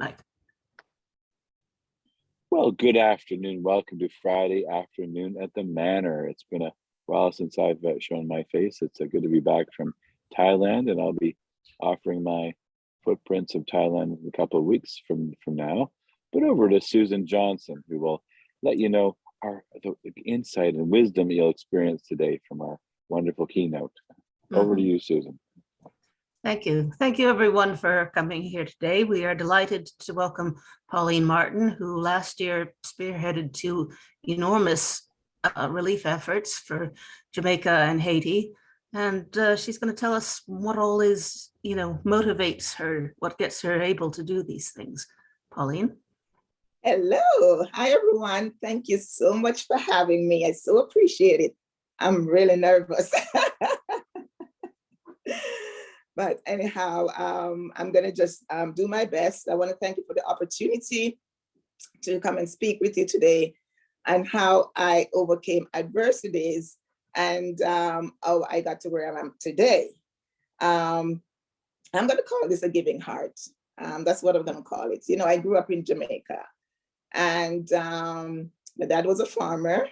Bye. Well, good afternoon. Welcome to Friday afternoon at the Manor. It's been a while since I've shown my face. It's good to be back from Thailand, and I'll be offering my footprints of Thailand in a couple of weeks from now. But over to Susan Johnson, who will let you know the insight and wisdom you'll experience today from our wonderful keynote. Over to you, Susan. Thank you. Thank you, everyone, for coming here today. We are delighted to welcome Pauline Martin, who last year spearheaded two enormous relief efforts for Jamaica and Haiti. And she's going to tell us what all is, motivates her, what gets her able to do these things. Pauline. Hello. Hi, everyone. Thank you so much for having me. I so appreciate it. I'm really nervous. But anyhow, I'm going to just do my best. I want to thank you for the opportunity to come and speak with you today and how I overcame adversities and how I got to where I am today. I'm going to call this a giving heart. That's what I'm going to call it. I grew up in Jamaica, and my dad was a farmer.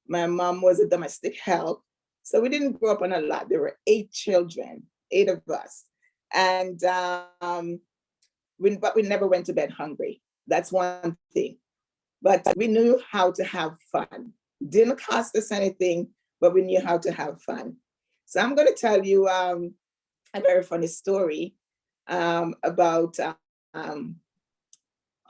My mom was a domestic help. So we didn't grow up on a lot. There were 8 children. 8 of us. And but we never went to bed hungry. That's one thing. But we knew how to have fun. Didn't cost us anything, but we knew how to have fun. So I'm going to tell you a very funny story about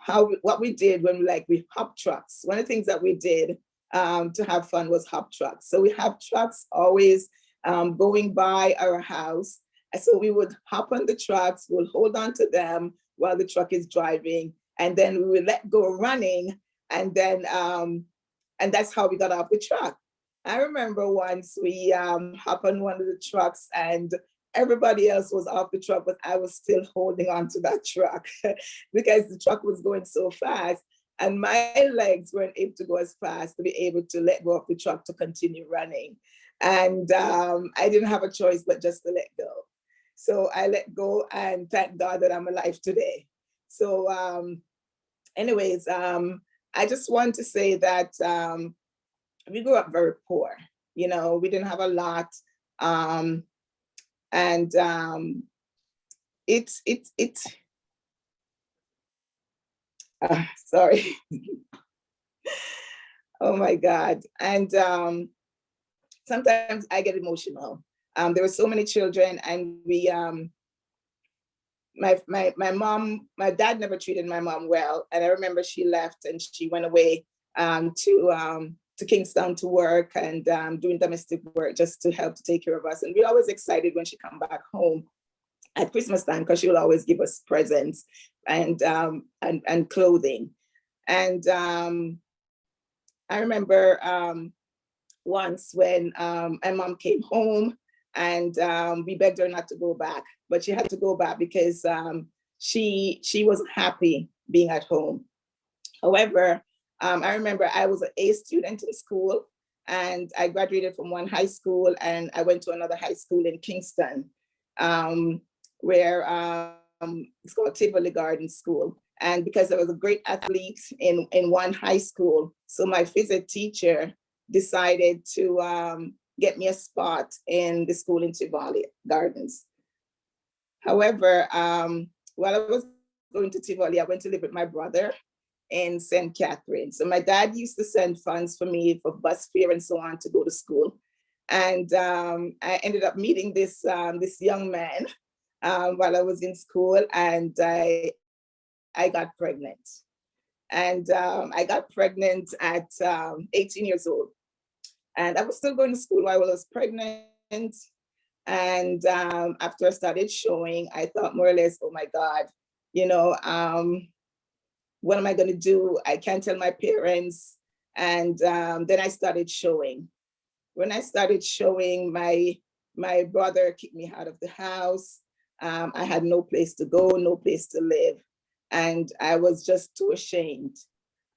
what we did when we hop trucks. One of the things that we did to have fun was hop trucks. So we have trucks always going by our house. So we would hop on the trucks, we'll hold on to them while the truck is driving, and then we would let go running, and then and that's how we got off the truck. I remember once we hopped on one of the trucks and everybody else was off the truck, but I was still holding on to that truck because the truck was going so fast, and my legs weren't able to go as fast to be able to let go of the truck to continue running. And I didn't have a choice but just to let go. So I let go, and thank God that I'm alive today. So anyways, I just want to say that we grew up very poor. We didn't have a lot. Sorry. Oh my God. And sometimes I get emotional. There were so many children, and we, my dad never treated my mom well. And I remember she left and she went away to Kingston to work and doing domestic work just to help to take care of us. And we're always excited when she come back home at Christmas time, because she will always give us presents and clothing. And I remember once when my mom came home, and we begged her not to go back, but she had to go back because she wasn't happy being at home. However, I remember I was an A student in school, and I graduated from one high school, and I went to another high school in Kingston, where it's called Tivoli Garden School. And because I was a great athlete in one high school, so my physics teacher decided to get me a spot in the school in Tivoli Gardens. However, while I was going to Tivoli, I went to live with my brother in St. Catherine. So my dad used to send funds for me for bus fare and so on to go to school. And I ended up meeting this young man while I was in school, and I got pregnant. And I got pregnant at 18 years old. And I was still going to school while I was pregnant. And after I started showing, I thought more or less, oh my God, what am I going to do? I can't tell my parents. And then I started showing. When I started showing, my brother kicked me out of the house. I had no place to go, no place to live. And I was just too ashamed.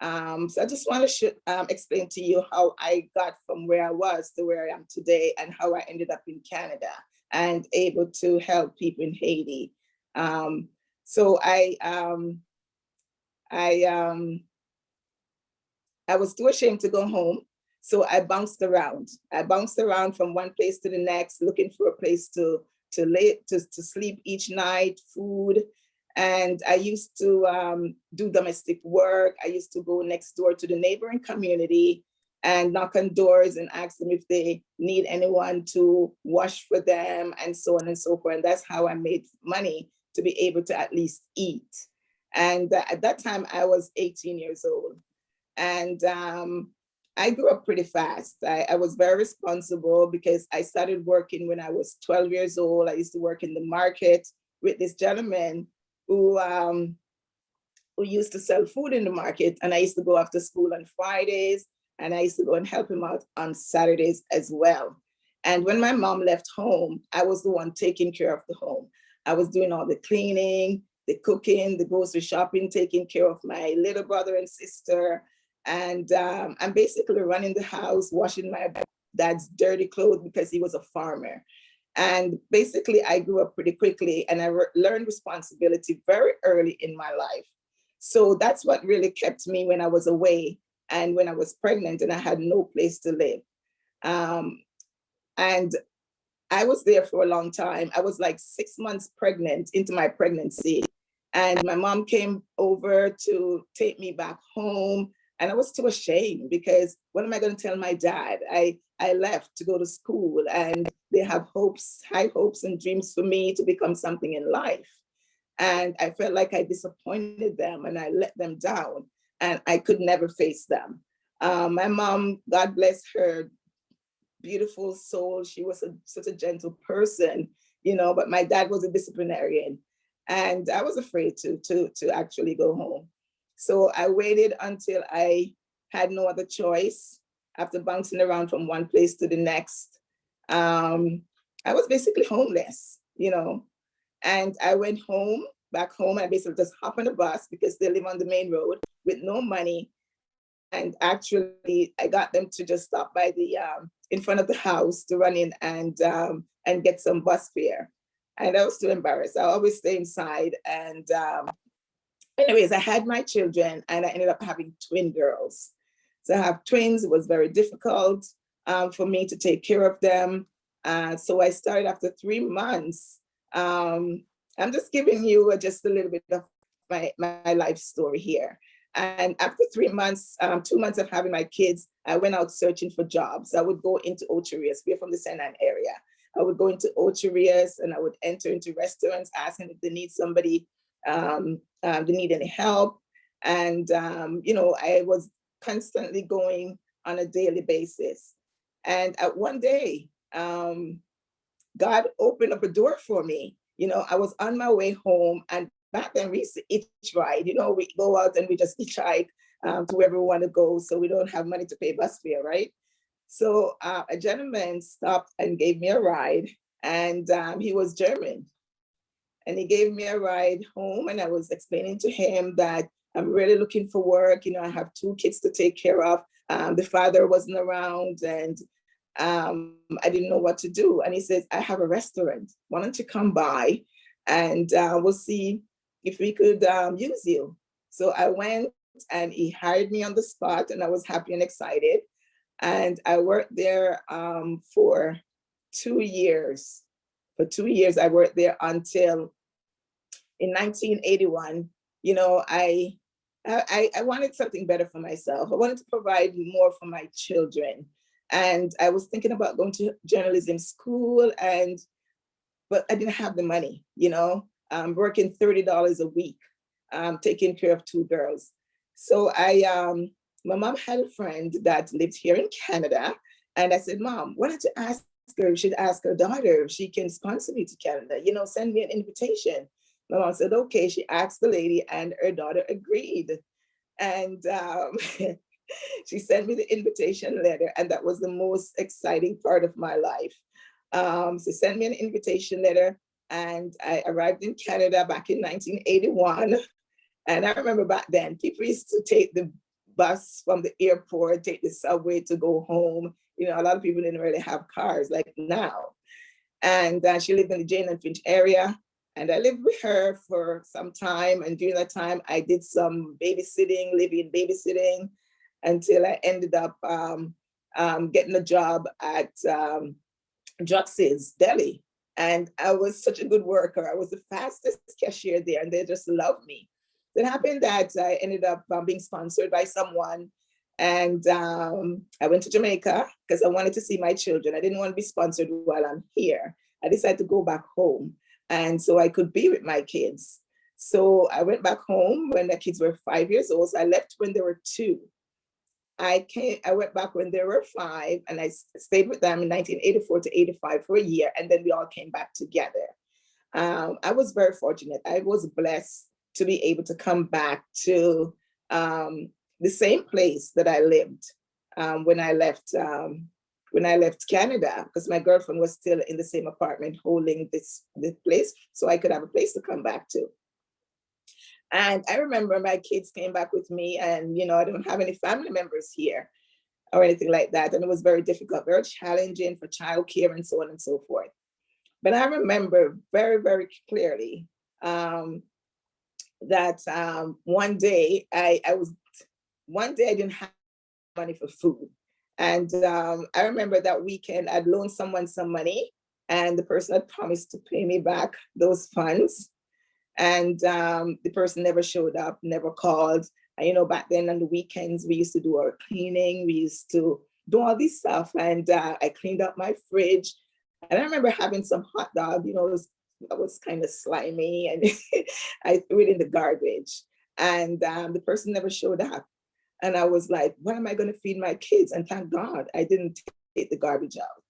So I just want to explain to you how I got from where I was to where I am today, and how I ended up in Canada and able to help people in Haiti. So I I was too ashamed to go home. So I bounced around. I bounced around from one place to the next, looking for a place to sleep each night, food. And I used to do domestic work. I used to go next door to the neighboring community and knock on doors and ask them if they need anyone to wash for them and so on and so forth. And that's how I made money to be able to at least eat. And at that time, I was 18 years old. And I grew up pretty fast. I was very responsible because I started working when I was 12 years old. I used to work in the market with this gentleman who used to sell food in the market. And I used to go after school on Fridays, and I used to go and help him out on Saturdays as well. And when my mom left home, I was the one taking care of the home. I was doing all the cleaning, the cooking, the grocery shopping, taking care of my little brother and sister. And I'm basically running the house, washing my dad's dirty clothes because he was a farmer. And basically, I grew up pretty quickly, and I learned responsibility very early in my life. So that's what really kept me when I was away and when I was pregnant and I had no place to live. And I was there for a long time. I was like 6 months pregnant into my pregnancy. And my mom came over to take me back home. And I was too ashamed because what am I going to tell my dad? I left to go to school and they have hopes, high hopes and dreams for me to become something in life. And I felt like I disappointed them and I let them down and I could never face them. My mom, God bless her, beautiful soul. She was such a gentle person, but my dad was a disciplinarian and I was afraid to actually go home. So I waited until I had no other choice after bouncing around from one place to the next. I was basically homeless, and I went back home, and I basically just hop on the bus because they live on the main road with no money. And actually, I got them to just stop by the in front of the house to run in and get some bus fare. And I was too embarrassed. I always stay inside. And anyways, I had my children, and I ended up having twin girls. So I have twins. It was very difficult for me to take care of them. So I started after 3 months. I'm just giving you just a little bit of my life story here. And after 3 months, 2 months of having my kids, I went out searching for jobs. I would go into Ocherias. We're from the St. Anne area. I would go into Ocherias and I would enter into restaurants, asking if they need somebody, they need any help. And, I was constantly going on a daily basis. And at one day, God opened up a door for me. I was on my way home, and back then we used to hitch ride. We go out and we just hitchhike to wherever we want to go, so we don't have money to pay bus fare, right? So a gentleman stopped and gave me a ride, and he was German. And he gave me a ride home, and I was explaining to him that I'm really looking for work. I have 2 kids to take care of. The father wasn't around, and I didn't know what to do. And he says, I have a restaurant. Why don't you come by and we'll see if we could use you. So I went and he hired me on the spot, and I was happy and excited. And I worked there for 2 years. For 2 years, I worked there until in 1981, I wanted something better for myself. I wanted to provide more for my children. And I was thinking about going to journalism school, but I didn't have the money, working $30 a week, taking care of 2 girls. So my mom had a friend that lived here in Canada. And I said, Mom, why don't you ask her? You should ask her daughter if she can sponsor me to Canada, send me an invitation. My mom said, okay. She asked the lady, and her daughter agreed. And she sent me the invitation letter, and that was the most exciting part of my life. So sent me an invitation letter, and I arrived in Canada back in 1981. And I remember back then, people used to take the bus from the airport, take the subway to go home. A lot of people didn't really have cars like now. And she lived in the Jane and Finch area. And I lived with her for some time. And during that time, I did some babysitting, living babysitting, until I ended up getting a job at Jux's Deli. And I was such a good worker. I was the fastest cashier there, and they just loved me. It happened that I ended up being sponsored by someone. And I went to Jamaica because I wanted to see my children. I didn't want to be sponsored while I'm here. I decided to go back home, and so I could be with my kids. So I went back home when the kids were 5 years old. So I left when they were 2. I went back when they were 5, and I stayed with them in 1984 to 85 for a year, and then we all came back together. I was very fortunate. I was blessed to be able to come back to the same place that I lived when I left Canada, because my girlfriend was still in the same apartment holding this place, so I could have a place to come back to. And I remember my kids came back with me, and I don't have any family members here or anything like that. And it was very difficult, very challenging for childcare and so on and so forth. But I remember very, very clearly that one day I didn't have money for food. And I remember that weekend I'd loaned someone some money, and the person had promised to pay me back those funds. And the person never showed up, never called. And, back then on the weekends, we used to do our cleaning. We used to do all this stuff. And I cleaned up my fridge. And I remember having some hot dog, it was kind of slimy, and I threw it in the garbage. And the person never showed up. And I was like, what am I going to feed my kids? And thank God I didn't take the garbage out.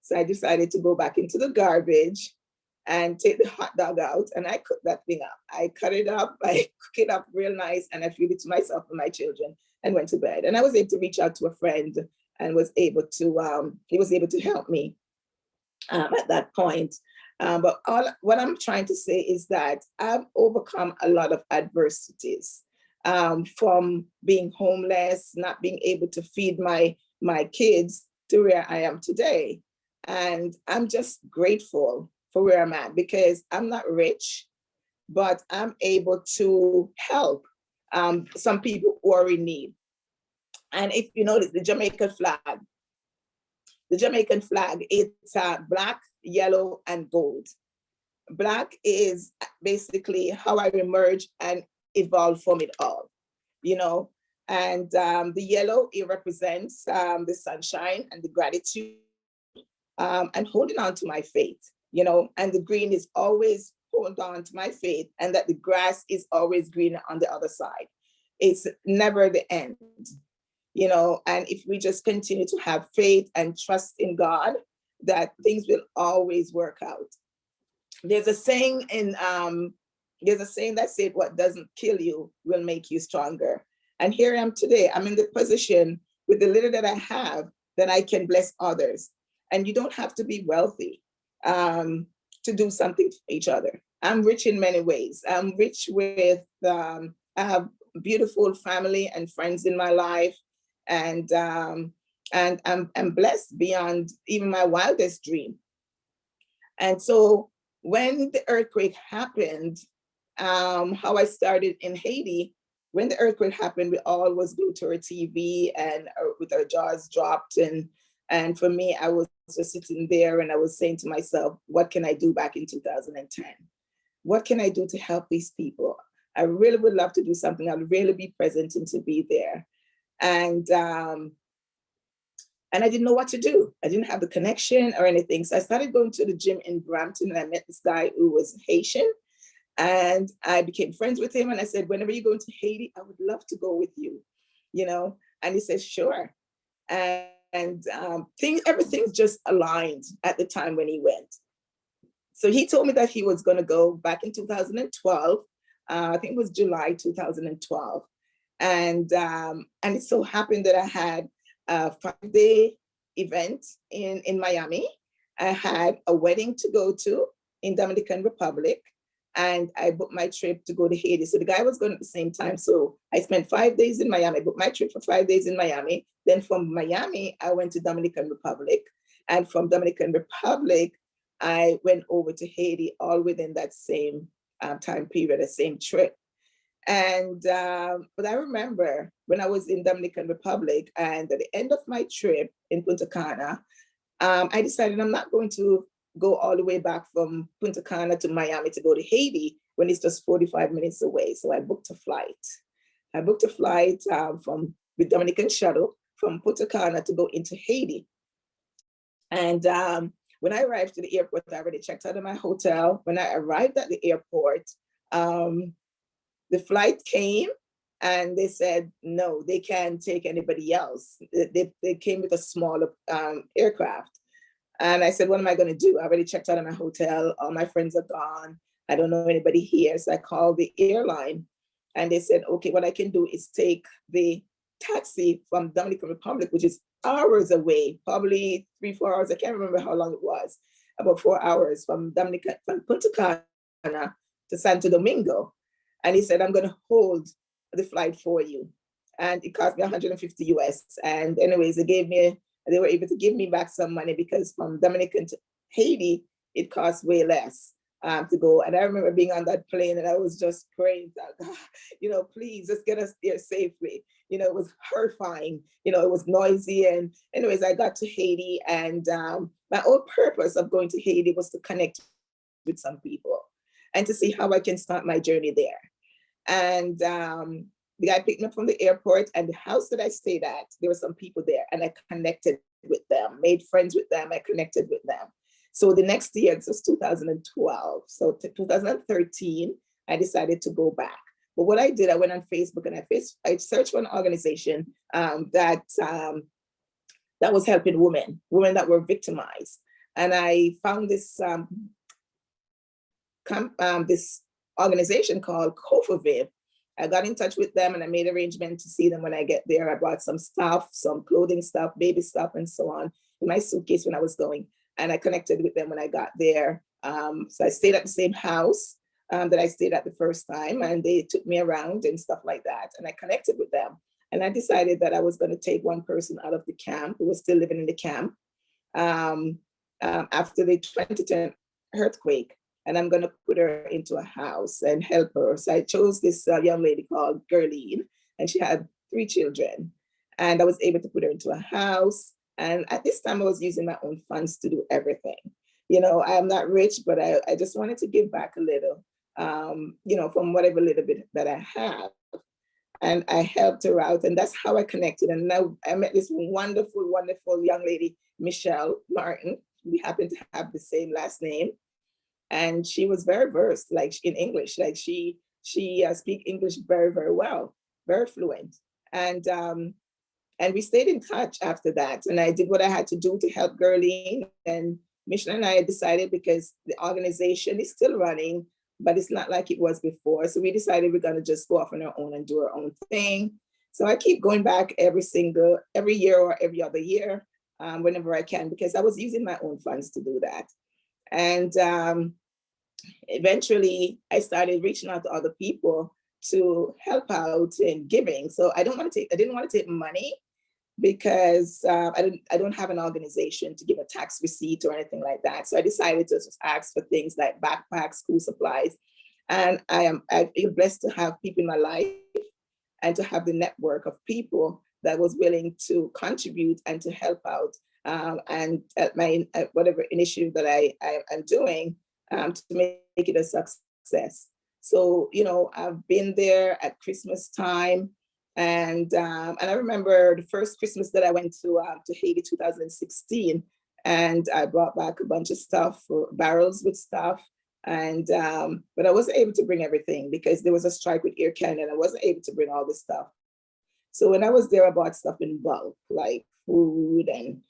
So I decided to go back into the garbage and take the hot dog out, and I cooked that thing up. I cut it up, I cook it up real nice, and I feed it to myself and my children, and went to bed. And I was able to reach out to a friend, and he was able to help me at that point. But what I'm trying to say is that I've overcome a lot of adversities, from being homeless, not being able to feed my kids, to where I am today. And I'm just grateful for where I'm at, because I'm not rich, but I'm able to help some people who are in need. And if you notice the Jamaican flag, it's black, yellow, and gold. Black is basically how I emerge and evolve from it all, and the yellow, it represents the sunshine and the gratitude, and holding on to my faith, and the green is always hold on to my faith, and that the grass is always greener on the other side. It's never the end, and if we just continue to have faith and trust in God, that things will always work out. There's a saying that said, what doesn't kill you will make you stronger. And here I am today. I'm in the position with the little that I have, that I can bless others. And you don't have to be wealthy to do something for each other. I'm rich in many ways. I'm rich with, I have beautiful family and friends in my life. And I'm blessed beyond even my wildest dream. And so when the earthquake happened, how I started in Haiti, when the earthquake happened, we all was glued to our TV and with our jaws dropped. And for me, I was just sitting there, and I was saying to myself, what can I do back in 2010? What can I do to help these people? I really would love to do something. I'd really be present and to be there. And I didn't know what to do. I didn't have the connection or anything. So I started going to the gym in Brampton, and I met this guy who was Haitian, and I became friends with him. And I said, whenever you go to Haiti, I would love to go with you, And he said, sure. And everything's just aligned at the time when he went. So he told me that he was going to go back in 2012. I think it was July 2012. And it so happened that I had a 5-day event in Miami. I had a wedding to go to in Dominican Republic, and I booked my trip to go to Haiti. So the guy was going at the same time. So I spent 5 days in Miami, booked my trip for 5 days in Miami. Then from Miami, I went to Dominican Republic. And from Dominican Republic, I went over to Haiti all within that same time period, the same trip. And but I remember when I was in Dominican Republic, and at the end of my trip in Punta Cana, I decided I'm not going to go all the way back from Punta Cana to Miami to go to Haiti when it's just 45 minutes away. So I booked a flight. I booked a flight from the Dominican shuttle from Punta Cana to go into Haiti. And when I arrived to the airport, I already checked out of my hotel. When I arrived at the airport, the flight came and they said, no, they can't take anybody else. They came with a smaller aircraft. And I said, what am I going to do? I already checked out of my hotel. All my friends are gone. I don't know anybody here. So I called the airline and they said, okay, what I can do is take the taxi from Dominican Republic, which is hours away, probably 3-4 hours. I can't remember how long it was, about 4 hours from Punta Cana to Santo Domingo. And he said, I'm going to hold the flight for you. And it cost me 150 US. And anyways, they were able to give me back some money because from Dominican to Haiti, it cost way less to go. And I remember being on that plane and I was just praying that, God, please just get us there safely. It was horrifying. It was noisy. And anyways, I got to Haiti, and my whole purpose of going to Haiti was to connect with some people and to see how I can start my journey there. And the guy picked me up from the airport, and the house that I stayed at, there were some people there, and I connected with them, made friends with them, I connected with them. So the next year, it was 2012. So 2013, I decided to go back. But what I did, I went on Facebook and I searched for an organization that was helping women that were victimized. And I found this this organization called Kofoviv. I got in touch with them and I made arrangements to see them when I get there. I brought some stuff, some clothing stuff, baby stuff, and so on in my suitcase when I was going. And I connected with them when I got there. So I stayed at the same house that I stayed at the first time, and they took me around and stuff like that. And I connected with them. And I decided that I was going to take one person out of the camp who was still living in the camp after the 2010 earthquake. And I'm going to put her into a house and help her. So I chose this young lady called Gerline, and she had 3 children. And I was able to put her into a house. And at this time, I was using my own funds to do everything. I'm not rich, but I just wanted to give back a little, from whatever little bit that I have. And I helped her out, and that's how I connected. And now I met this wonderful, wonderful young lady, Pauline Martin. We happen to have the same last name. And she was very versed, in English. She speak English very, very well, very fluent. And we stayed in touch after that. And I did what I had to do to help Gerline. And Michelle and I decided, because the organization is still running, but it's not like it was before. So we decided we're going to just go off on our own and do our own thing. So I keep going back every year or every other year, whenever I can, because I was using my own funds to do that. And eventually I started reaching out to other people to help out in giving. So I didn't want to take money, because I don't have an organization to give a tax receipt or anything like that. So I decided to just ask for things like backpacks, school supplies. And I feel blessed to have people in my life and to have the network of people that was willing to contribute and to help out and at whatever initiative that I am doing to make it a success. So, I've been there at Christmas time. And I remember the first Christmas that I went to Haiti, 2016, and I brought back a bunch of stuff, barrels with stuff. And but I wasn't able to bring everything because there was a strike with Air Canada, and I wasn't able to bring all this stuff. So when I was there, I bought stuff in bulk, like food and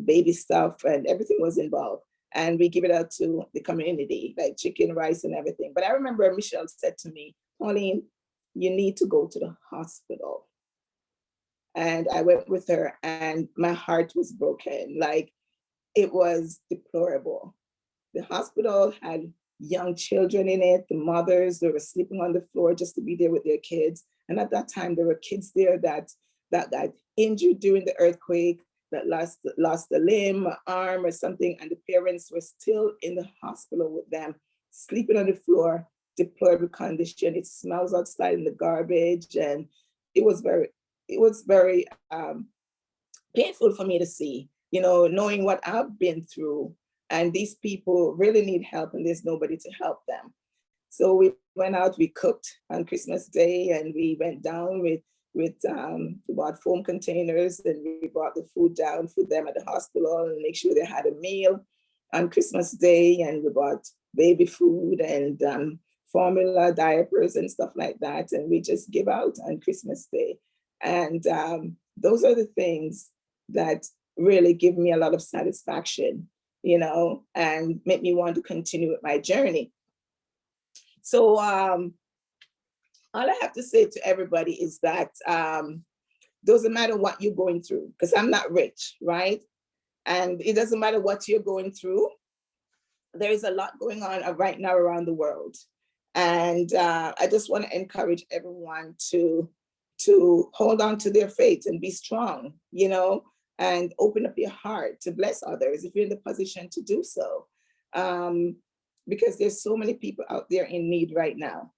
baby stuff, and everything was in bulk. And we give it out to the community, like chicken, rice, and everything. But I remember Michelle said to me, Pauline, you need to go to the hospital. And I went with her, and my heart was broken. It was deplorable. The hospital had young children in it. The mothers, they were sleeping on the floor just to be there with their kids. And at that time, there were kids there that got injured during the earthquake, that lost a limb, an arm or something, and the parents were still in the hospital with them, sleeping on the floor, deplorable condition. It smells outside in the garbage, and it was very painful for me to see, knowing what I've been through, and these people really need help, and there's nobody to help them. So we went out, we cooked on Christmas Day, and we went down we bought foam containers, and we brought the food down for them at the hospital and make sure they had a meal on Christmas Day. And we bought baby food and formula, diapers and stuff like that. And we just give out on Christmas Day. And those are the things that really give me a lot of satisfaction, and make me want to continue with my journey. So all I have to say to everybody is that doesn't matter what you're going through, because I'm not rich, right? And it doesn't matter what you're going through. There is a lot going on right now around the world. And I just want to encourage everyone to hold on to their faith and be strong, and open up your heart to bless others if you're in the position to do so. Because there's so many people out there in need right now.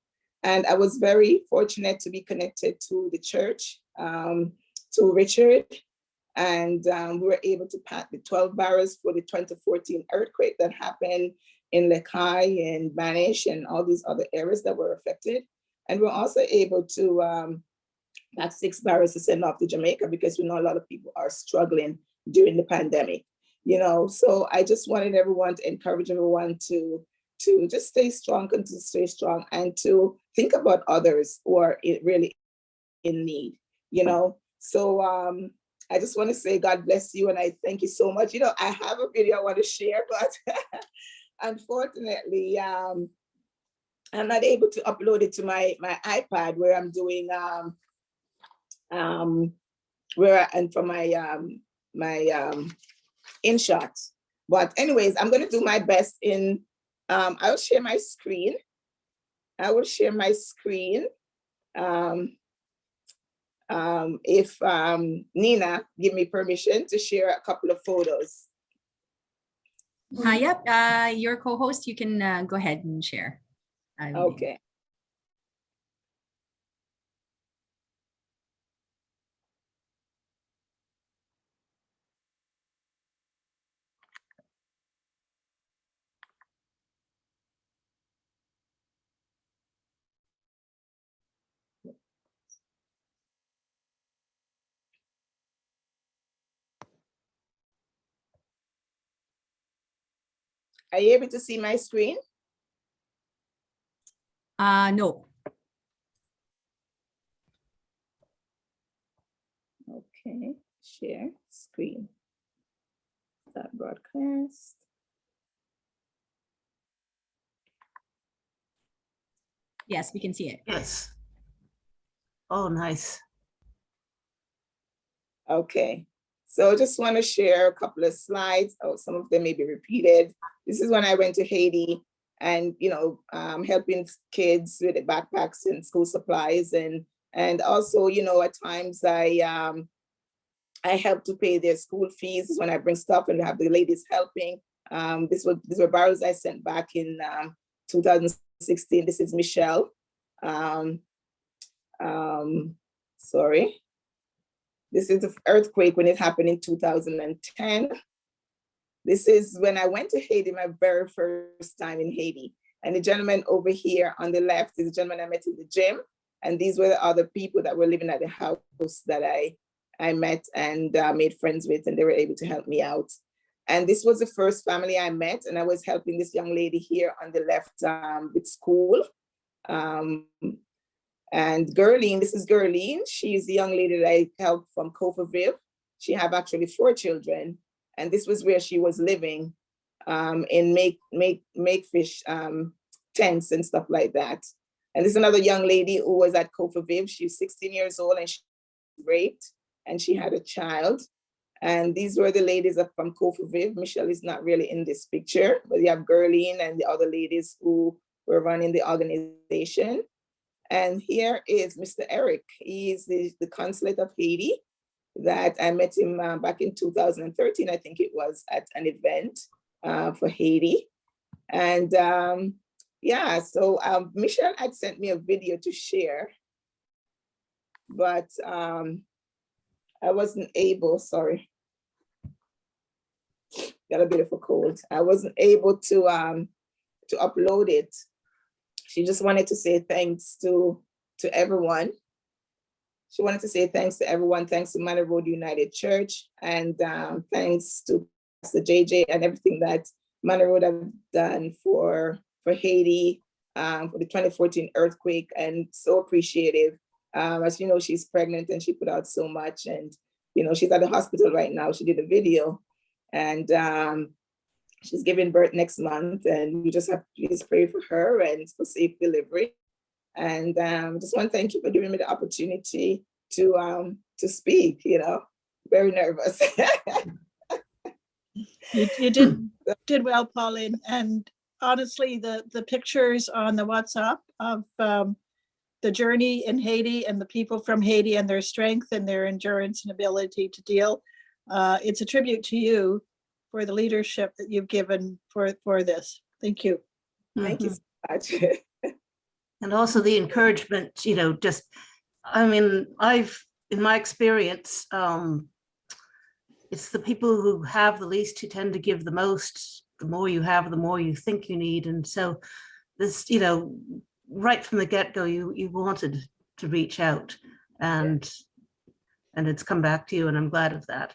And I was very fortunate to be connected to the church, to Richard, and we were able to pack the 12 barrels for the 2014 earthquake that happened in Lekai and Manish and all these other areas that were affected. And we're also able to pack 6 barrels to send off to Jamaica, because we know a lot of people are struggling during the pandemic. So I just wanted everyone to encourage everyone to just stay strong and to stay strong and to think about others who are really in need, So I just want to say God bless you, and I thank you so much. I have a video I want to share, but unfortunately, I'm not able to upload it to my iPad where I'm doing for my InShot. But anyways, I'm going to do my best in. I'll share my screen. If Nina give me permission to share a couple of photos. Yep, your co-host, you can go ahead and share. Okay. Are you able to see my screen? No. Okay, share screen. That broadcast. Yes, we can see it. Yes. Oh, nice. Okay, so I just want to share a couple of slides. Oh, some of them may be repeated. This is when I went to Haiti and, helping kids with the backpacks and school supplies. And also, at times I help to pay their school fees when I bring stuff and have the ladies helping. These were barrels I sent back in 2016. This is Michelle. Sorry. This is the earthquake when it happened in 2010. This is when I went to Haiti, my very first time in Haiti. And the gentleman over here on the left is the gentleman I met in the gym. And these were the other people that were living at the house that I met and made friends with, and they were able to help me out. And this was the first family I met, and I was helping this young lady here on the left with school. And Gerline, this is Gerline. She's the young lady that I helped from Kofoviv. She have actually 4 children. And this was where she was living in make fish tents and stuff like that. And this is another young lady who was at Kofoviv. She's 16 years old and she was raped and she had a child. And these were the ladies from Kofoviv. Michelle is not really in this picture, but you have Gerline and the other ladies who were running the organization. And here is Mr. Eric. He is the consulate of Haiti. that I met him back in 2013, I think it was, at an event for Haiti. And yeah, so Michelle had sent me a video to share, but I wasn't able, sorry, got a bit of a cold. I wasn't able to upload it. She just wanted to say thanks to everyone. She wanted to say thanks to everyone. Thanks to Manor Road United Church, and thanks to Pastor JJ and everything that Manor Road have done for Haiti, for the 2014 earthquake, and so appreciative. As you know, she's pregnant and she put out so much, and you know, she's at the hospital right now. She did a video, and she's giving birth next month, and we just have to please pray for her and for safe delivery. And just want to thank you for giving me the opportunity to speak. You know, very nervous. You did well, Pauline. And honestly, the pictures on the WhatsApp of the journey in Haiti and the people from Haiti and their strength and their endurance and ability to deal, it's a tribute to you for the leadership that you've given for this. Thank you. Thank you so much. And also the encouragement, you know, just, I mean, in my experience, it's the people who have the least who tend to give the most. The more you have, the more you think you need. And so this, you know, right from the get-go, you wanted to reach out, and it's come back to you, and I'm glad of that.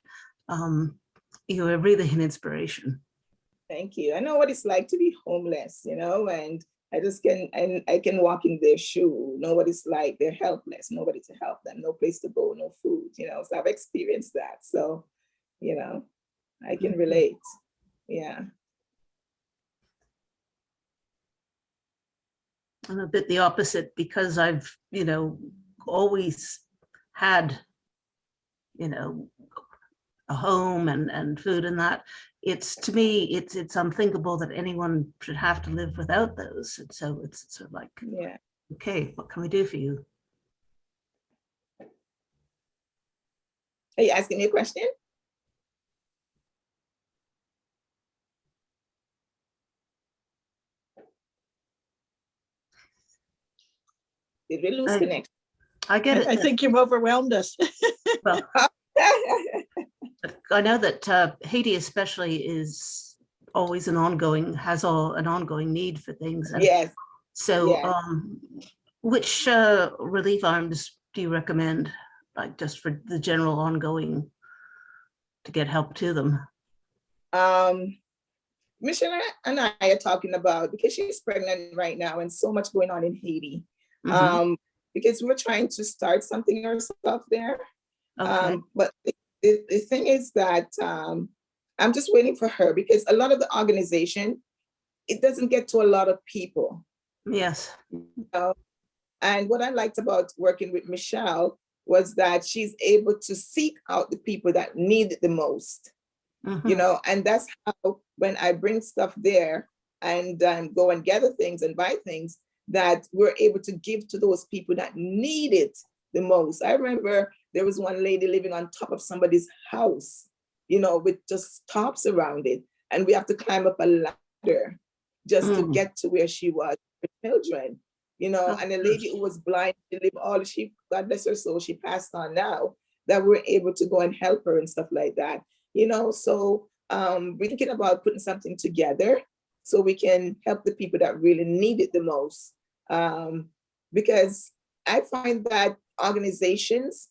You are really an inspiration. Thank you. I know what it's like to be homeless, you know, and I can walk in their shoe, know what it's like. They're helpless, nobody to help them, no place to go, no food, you know, so I've experienced that. So, you know, I can relate. Yeah. I'm a bit the opposite, because I've, you know, always had, you know, a home and food and that. It's, to me, it's unthinkable that anyone should have to live without those. And so it's sort of like, Yeah. okay, what can we do for you? Are you asking me a question? Did we lose connection? I get it. I think you've overwhelmed us. Well, I know that Haiti especially is always an ongoing need for things. And Yes. so Yes. which relief arms do you recommend, like just for the general ongoing, to get help to them? Michelle and I are talking about, because she's pregnant right now and so much going on in Haiti. Mhm. Because we're trying to start something ourselves there. Okay. But the thing is that I'm just waiting for her, because a lot of the organization, it doesn't get to a lot of people. Yes. And what I liked about working with Michelle was that she's able to seek out the people that need it the most. Mhm. You know, and that's how, when I bring stuff there and go and gather things and buy things, that we're able to give to those people that need it the most. I remember there was one lady living on top of somebody's house, you know, with just tops around it. And we have to climb up a ladder just to get to where she was, her children, you know, and a lady who was blind, God bless her soul, she passed on now, that we're able to go and help her and stuff like that. You know, so we're thinking about putting something together so we can help the people that really need it the most. Because I find that organizations,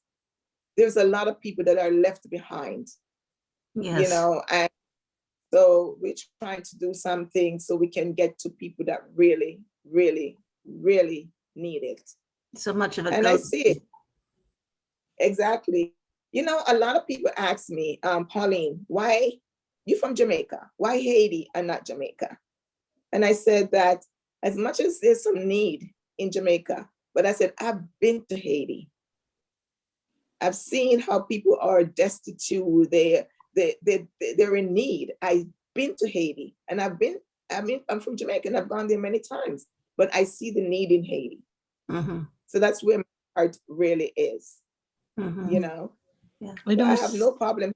there's a lot of people that are left behind. Yes. You know, and so we're trying to do something so we can get to people that really, really, really need it. So much of it And I see it. Exactly. You know, a lot of people ask me, Pauline, why you from Jamaica? Why Haiti and not Jamaica? And I said that as much as there's some need in Jamaica, but I said, I've been to Haiti. I've seen how people are destitute, they're in need. I've been to Haiti, and I'm from Jamaica and I've gone there many times, but I see the need in Haiti. Mhm. So that's where my heart really is, Mhm. you know? I know I have no problem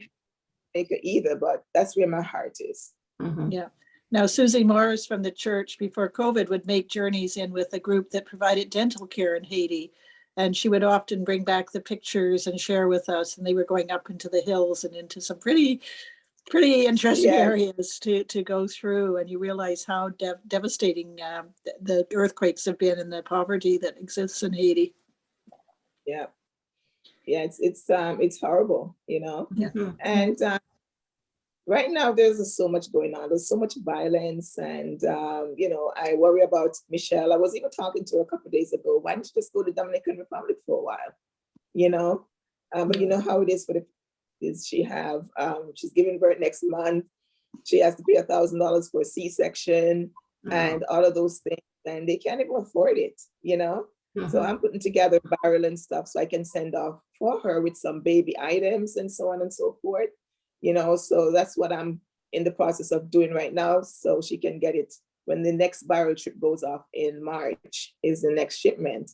maker either, but that's where my heart is. Mhm. Yeah. Now, Susie Morris from the church before COVID would make journeys in with a group that provided dental care in Haiti. And she would often bring back the pictures and share with us. And they were going up into the hills and into some pretty interesting Yes. areas to go through. And you realize how devastating the earthquakes have been and the poverty that exists in Haiti. Yeah. Yeah, it's horrible, you know. Mhm. And right now there's so much going on. There's so much violence, and you know, I worry about Michelle. I was even talking to her a couple of days ago. Why don't you just go to Dominican Republic for a while? You know, but you know how it is for the is she's giving birth next month. She has to pay $1,000 for a C-section and all of those things, and they can't even afford it, you know. So Mhm. I'm putting together barrel and stuff so I can send off for her with some baby items and so on and so forth, you know. So that's what I'm in the process of doing right now, so she can get it when the next barrel trip goes off in March is the next shipment.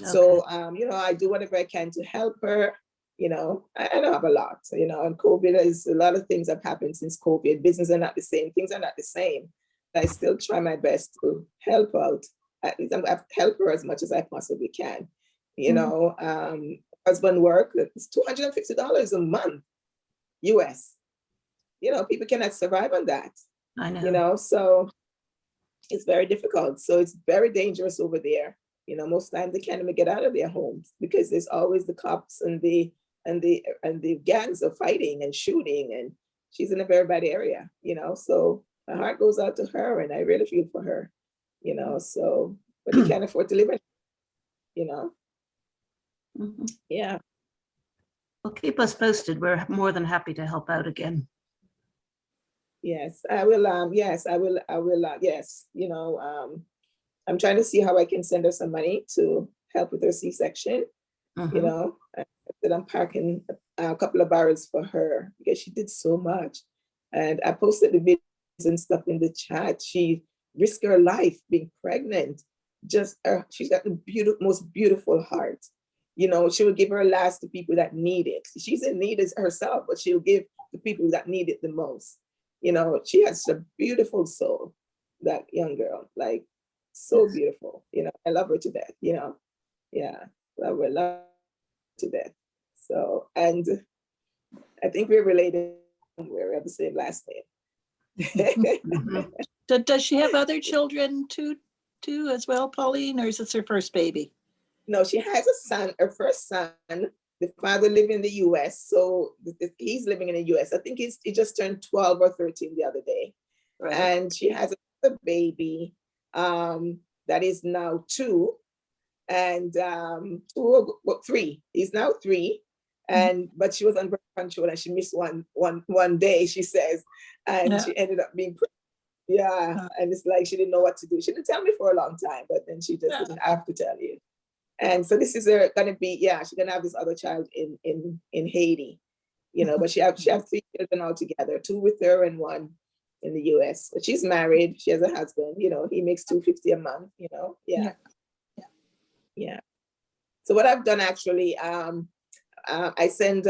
So you know, I do whatever I can to help her. You know, I don't have a lot, you know, and COVID is a lot of things have happened since COVID. Business are not the same, things are not the same. I still try my best to help out. At least I help her as much as I possibly can. You know, husband work, it's $250 a month, US. You know, people cannot survive on that, I know. you know, so it's very difficult. So it's very dangerous over there. You know, most times they can't even get out of their homes because there's always the cops and the gangs are fighting and shooting, and she's in a very bad area, you know. So my heart goes out to her, and I really feel for her, you know. So, but they can't afford to live in, you know. Mhm. Yeah. Well, keep us posted. We're more than happy to help out again. Yes, I will. Yes, I will. I will. Yes, you know. I'm trying to see how I can send her some money to help with her C-section. You Mhm. know, that I'm packing a couple of barrels for her because she did so much. And I posted the videos and stuff in the chat. She risked her life being pregnant. Just she's got the most beautiful heart. You know, she will give her last to people that need it. She's in need as herself, but she'll give the people that need it the most. You know, she has a beautiful soul, that young girl, like so beautiful. You know, I love her to death, you know. Yeah, love her to death. So, and I think we're related. We have the same last name. Mhm. Does she have other children too as well, Pauline, or is this her first baby? No, she has a son, her first son. The father lived in the US, so he's living in the US. I think he just turned 12 or 13 the other day. Right. And she has a baby that is now 2. And 3. He's now 3, and but she was on birth control and she missed one day, she says, and Yeah. she ended up being and it's like she didn't know what to do. She didn't tell me for a long time, but then she just didn't have to tell you. And so this is gonna be she's gonna have this other child in Haiti, you know. But she have 3 children altogether, 2 with her and 1 in the US. But she's married, she has a husband, you know, he makes $250 a month, you know. Yeah. So what I've done actually, I send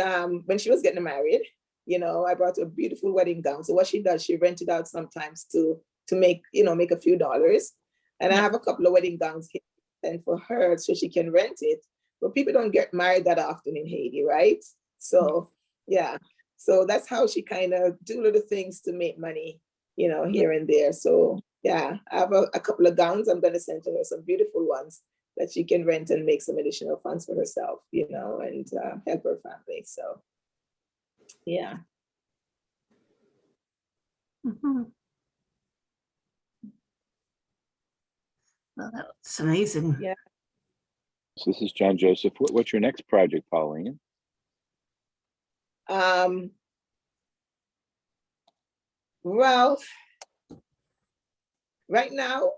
when she was getting married, you know, I brought her a beautiful wedding gown. So what she does, she rented out sometimes to make, you know, make a few dollars. And I have a couple of wedding gowns here and for her so she can rent it. But people don't get married that often in Haiti, right? So yeah. So that's how she kind of do little things to make money, you know, here and there. So yeah, I have a couple of gowns I'm gonna send to her, some beautiful ones that she can rent and make some additional funds for herself, you know, and help her family. So, yeah. Mhm. Well, that's amazing. Yeah. So this is John Joseph. What's your next project, Pauline? Well, right now,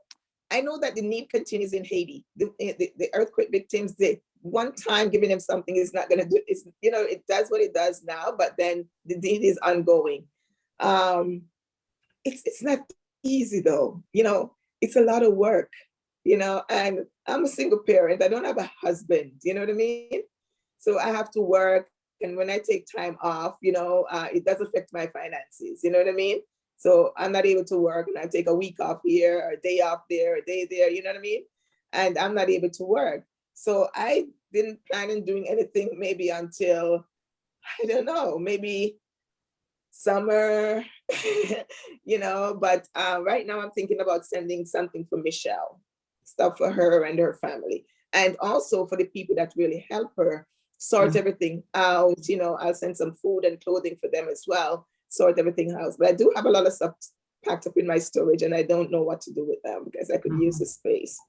I know that the need continues in Haiti. The earthquake victims, the one time giving them something is not going to do. It's, you know, it does what it does now, but then the need is ongoing. It's not easy though. You know, it's a lot of work. You know, and I'm a single parent. I don't have a husband. You know what I mean? So I have to work. and when I take time off, it does affect my finances. You know what I mean? So I'm not able to work, and I take a week off here, or a day off there, a day there. You know what I mean? And I'm not able to work. So I didn't plan on doing anything maybe until, I don't know, maybe summer, but right now I'm thinking about sending something for Michelle, stuff for her and her family. And also for the people that really help her sort everything out. I'll send some food and clothing for them as well, sort everything out. But I do have a lot of stuff packed up in my storage, and I don't know what to do with them because I could use the space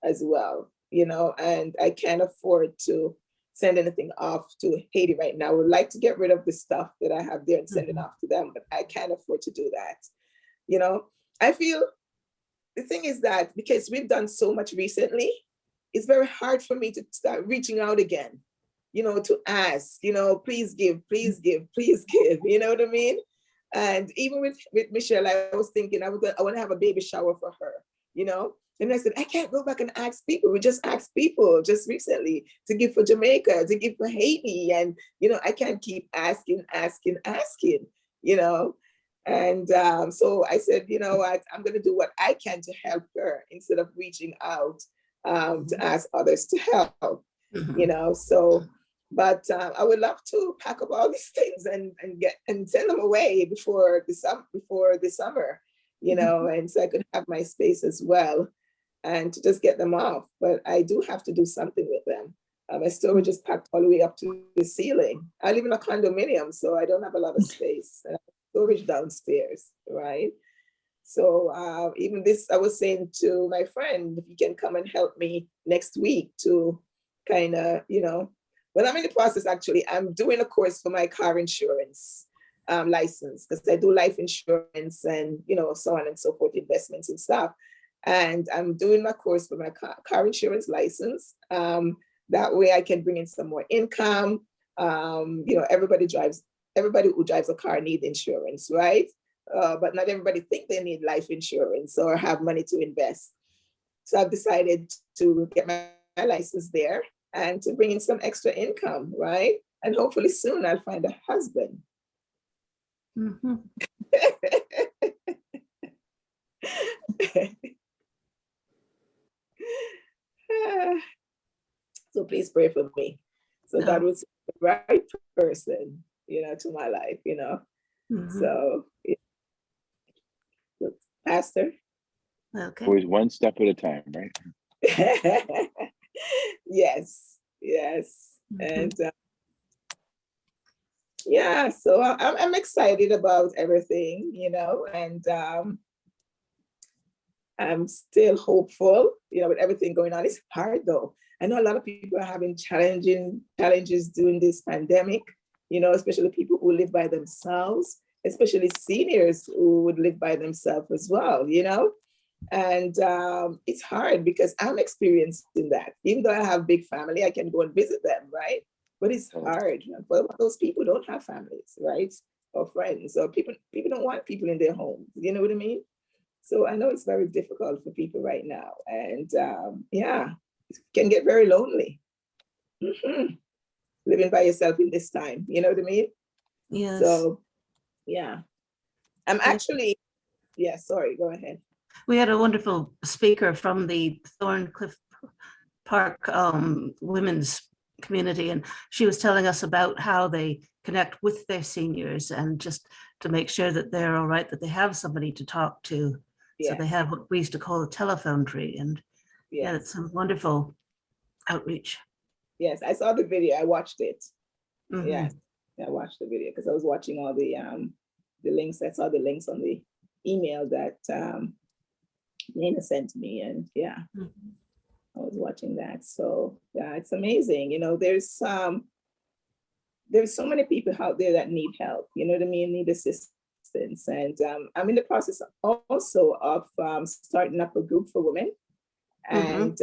as well, and I can't afford to send anything off to Haiti right now. I would like to get rid of the stuff that I have there and send it off to them, but I can't afford to do that. I feel the thing is that because we've done so much recently, it's very hard for me to start reaching out again, to ask, please give, please give, please give, you know what I mean? And even with Michelle, I was thinking I want to have a baby shower for her, And I said, I can't go back and ask people. We just asked people just recently to give for Jamaica, to give for Haiti. And, I can't keep asking. And so I said, you know what, I'm going to do what I can to help her instead of reaching out to ask others to help, So, but I would love to pack up all these things and send them away before the summer, and so I could have my space as well and to just get them off. But I do have to do something with them. My storage is packed all the way up to the ceiling. I live in a condominium, so I don't have a lot of space. And I have storage downstairs, right? So even this, I was saying to my friend, if you can come and help me next week to kind of, well, I'm in the process, actually. I'm doing a course for my car insurance license, because I do life insurance and, so on and so forth, investments and stuff. And I'm doing my course for my car insurance license. That way I can bring in some more income. Everybody who drives a car needs insurance, right? But not everybody think they need life insurance or have money to invest. So I've decided to get my license there and to bring in some extra income, right? And hopefully soon I'll find a husband. So please pray for me. So God will send the right person, to my life, So, Pastor. Okay. Always one step at a time, right? Yes. And so I'm excited about everything, and I'm still hopeful, with everything going on. It's hard though. I know a lot of people are having challenges during this pandemic, especially people who live by themselves, especially seniors who would live by themselves as well, And it's hard because I'm experiencing that. Even though I have a big family, I can go and visit them, right? But it's hard. But those people don't have families, right? Or friends, or people don't want people in their homes. You know what I mean? So I know it's very difficult for people right now. And it can get very lonely. Living by yourself in this time, you know what I mean? Yes. So, yeah. I'm actually, sorry, go ahead. We had a wonderful speaker from the Thorncliffe Park women's community, and she was telling us about how they connect with their seniors and just to make sure that they're all right, that they have somebody to talk to. Yes. So they have what we used to call a telephone tree, and it's some wonderful outreach. Yes, I saw the video. I watched it. Yes, I watched the video because I was watching all the links. I saw the links on the email that Nina sent me, and I was watching that. So it's amazing. There's so many people out there that need help. You know what I mean? Need assistance. And I'm in the process also of starting up a group for women, and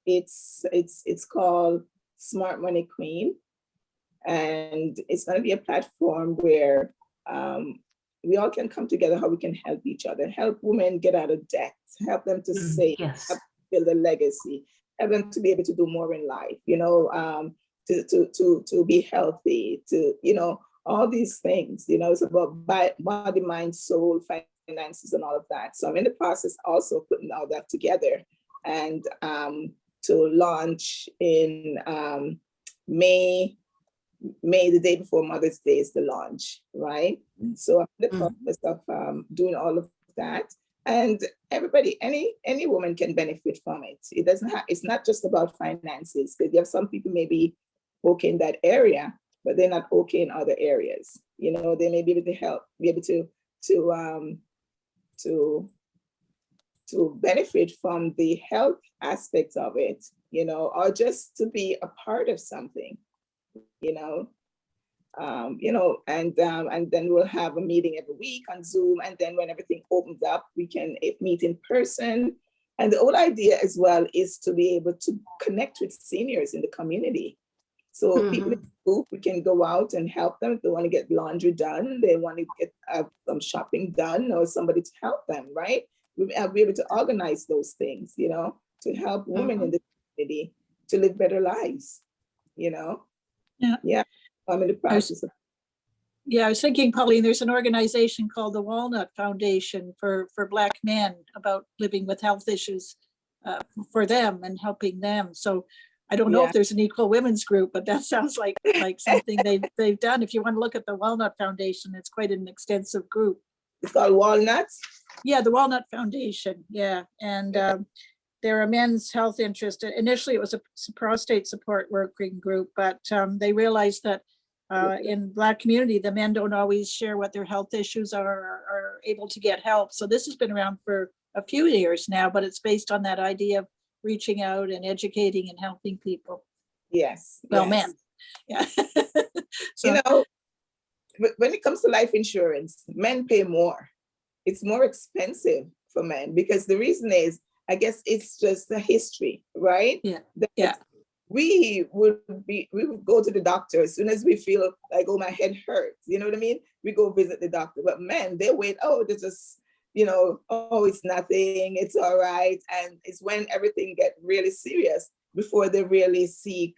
it's called Smart Money Queen, and it's going to be a platform where we all can come together, how we can help each other, help women get out of debt, help them to save, help build a legacy, help them to be able to do more in life, to to be healthy, to, you know, all these things, you know, it's about body, mind, soul, finances, and all of that. So I'm in the process also of putting all that together, and to launch in May, the day before Mother's Day is the launch, right? So I'm in the process of doing all of that. And everybody, any woman can benefit from it. It doesn't have, it's not just about finances, because you have some people maybe okay in that area, but they're not okay in other areas. You know, they may be able to help, be able to benefit from the health aspect of it, you know, or just to be a part of something, you know. And then we'll have a meeting every week on Zoom. And then when everything opens up, we can meet in person. And the whole idea as well is to be able to connect with seniors in the community. So people in the group, we can go out and help them. If they want to get laundry done, they want to get some shopping done, or somebody to help them, right? We'll be able to organize those things, you know, to help women in the community to live better lives, you know? Yeah. I'm in the process of. Yeah, I was thinking, Pauline, there's an organization called the Walnut Foundation for Black men about living with health issues for them and helping them. So I don't know if there's an equal women's group, but that sounds like something they've done. If you want to look at the Walnut Foundation, it's quite an extensive group. It's called Walnuts? Yeah, the Walnut Foundation, yeah. And they're a men's health interest. Initially, it was a prostate support working group, but they realized that in Black community, the men don't always share what their health issues are, or are able to get help. So this has been around for a few years now, but it's based on that idea of reaching out and educating and helping people. Yes. Well, yes. men. Yeah. So, you know, when it comes to life insurance, men pay more. It's more expensive for men because the reason is, I guess it's just a history, right? Yeah. That Yeah. We would go to the doctor as soon as we feel like, oh, my head hurts. You know what I mean? We go visit the doctor. But men, they wait, oh, this is, you know, oh, it's nothing, it's all right. And it's when everything get really serious before they really seek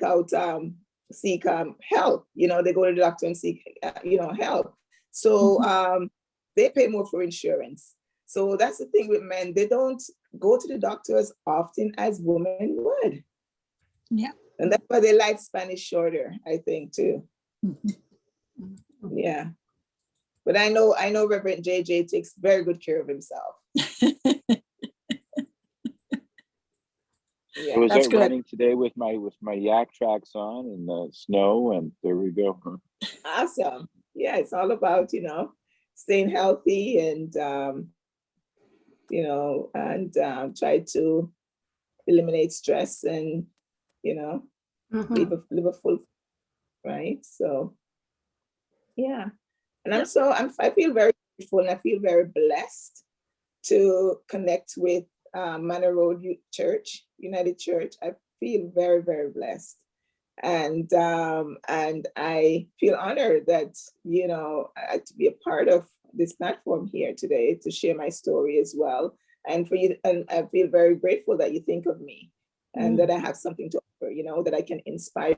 out help. You know, they go to the doctor and seek help. So they pay more for insurance. So that's the thing with men. They don't go to the doctor as often as women would. Yeah. And that's why their lifespan is shorter, I think, too. Yeah. But I know Reverend JJ takes very good care of himself. I was That's out good. running today with my yak tracks on in the snow, and there we go. Awesome. Yeah, it's all about, you know, staying healthy and try to eliminate stress and, you know, live a full, right? So yeah. And I feel very grateful and I feel very blessed to connect with Manor Road Church, United Church. I feel very, very blessed. And I feel honored that, you know, to be a part of this platform here today to share my story as well. And for you, and I feel very grateful that you think of me and that I have something to offer, you know, that I can inspire,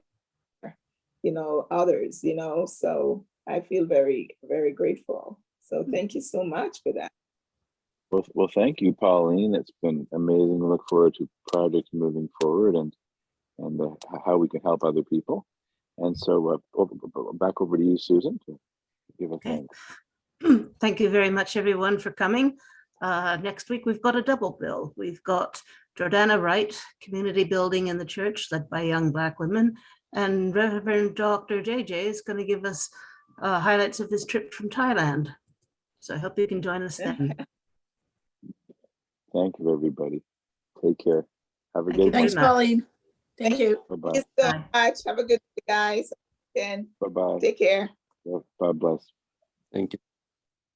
you know, others, you know. So I feel very, very grateful. So thank you so much for that. Well, thank you, Pauline. It's been amazing. I look forward to projects moving forward and how we can help other people. And so back over to you, Susan, to give a thanks. Thank you very much, everyone, for coming. Next week, we've got a double bill. We've got Jordana Wright, Community Building in the Church, led by young Black women. And Reverend Dr. JJ is going to give us highlights of his trip from Thailand. So I hope you can join us then. Thank you, everybody. Take care. Have a Thank you good very one. Thanks, much. Pauline. Thank you. Bye-bye. Thank you so much. Have a good day, guys. And Bye-bye. take care. God bless. Thank you.